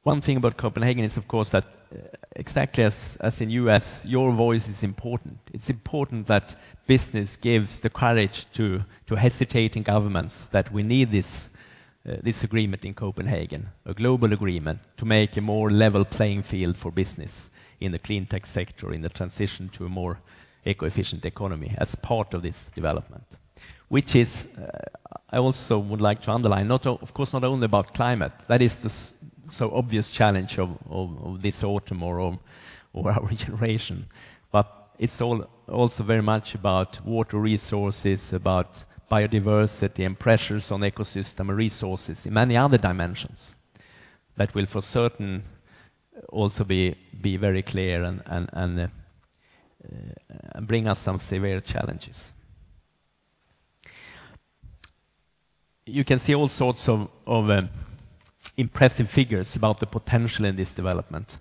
one thing about Copenhagen is, of course, that exactly as in US, your voice is important. It's important that business gives the courage to hesitating governments that we need this agreement in Copenhagen, a global agreement, to make a more level playing field for business in the clean tech sector, in the transition to a more eco-efficient economy as part of this development. Which is, I also would like to underline, of course not only about climate. That is the so obvious challenge of this autumn or our generation. But it's also very much about water resources, about biodiversity and pressures on ecosystem and resources in many other dimensions that will for certain also be very clear and bring us some severe challenges. You can see all sorts of impressive figures about the potential in this development.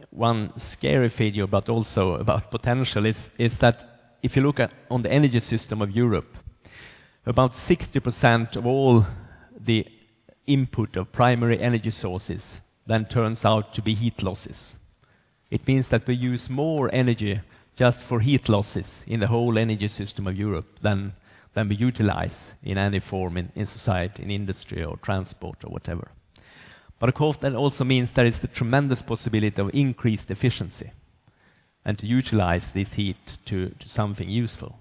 One scary figure, but also about potential, is that if you look on the energy system of Europe, about 60% of all the input of primary energy sources then turns out to be heat losses. It means that we use more energy just for heat losses in the whole energy system of Europe than we utilize in any form in society, in industry or transport or whatever. But of course that also means there is the tremendous possibility of increased efficiency and to utilize this heat to something useful.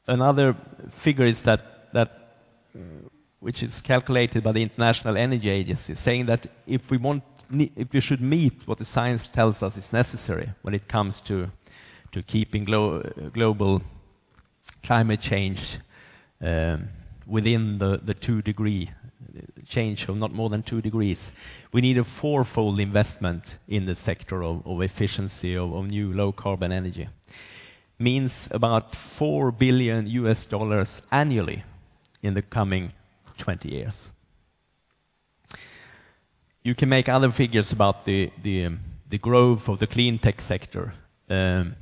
Another figure is that which is calculated by the International Energy Agency, saying that if we should meet what the science tells us is necessary when it comes to keeping global climate change within the 2-degree change of not more than 2 degrees, we need a 4-fold investment in the sector of efficiency of new low carbon energy. Means about $4 billion annually in the coming 20 years. You can make other figures about the growth of the clean tech sector. And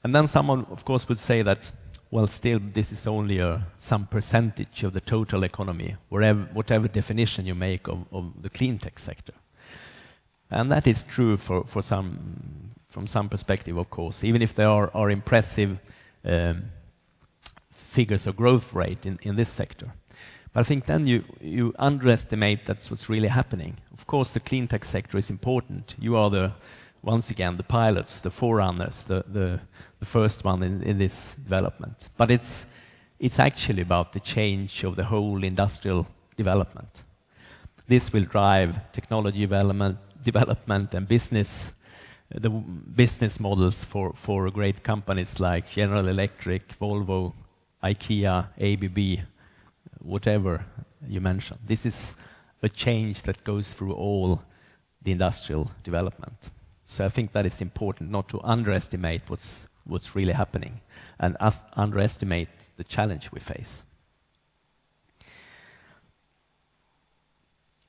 then someone, of course, would say that, well, still, this is only some percentage of the total economy, whatever definition you make of the clean tech sector. And that is true from some perspective, of course, even if there are impressive figures of growth rate in this sector. But I think then you underestimate that's what's really happening. Of course, the clean tech sector is important. You are once again, the pilots, the forerunners, the first one in this development. But it's actually about the change of the whole industrial development. This will drive technology development and the business models for great companies like General Electric, Volvo, IKEA, ABB, whatever you mention. This is a change that goes through all the industrial development. So I think that is important not to underestimate what's really happening and underestimate the challenge we face.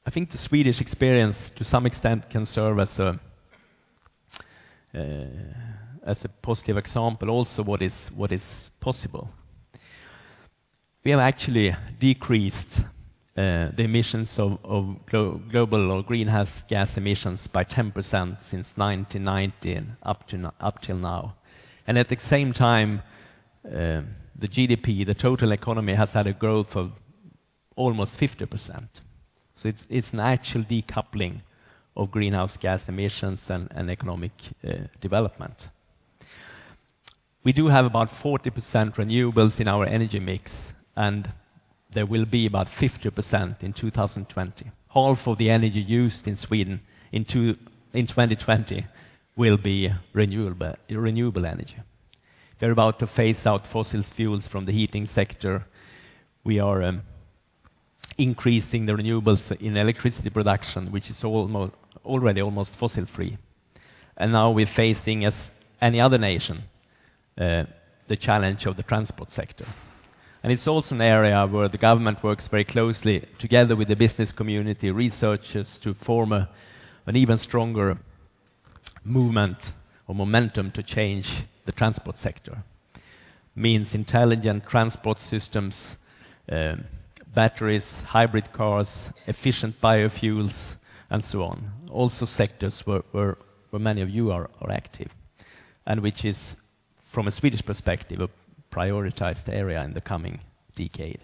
I think the Swedish experience to some extent can serve as a positive example also what is possible. We have actually decreased the emissions of global or greenhouse gas emissions by 10% since 1990 up till now. And at the same time, the GDP, the total economy, has had a growth of almost 50%. So it's an actual decoupling of greenhouse gas emissions and economic development. We do have about 40% renewables in our energy mix, and there will be about 50% in 2020. Half of the energy used in Sweden in 2020 will be renewable energy. We're about to phase out fossil fuels from the heating sector. We are increasing the renewables in electricity production, which is already almost fossil-free. And now we're facing, as any other nation, the challenge of the transport sector. And it's also an area where the government works very closely together with the business community, researchers, to form an even stronger movement or momentum to change the transport sector. Means intelligent transport systems, batteries, hybrid cars, efficient biofuels, and so on. Also sectors where many of you are active, and which is, from a Swedish perspective, a prioritized area in the coming decade.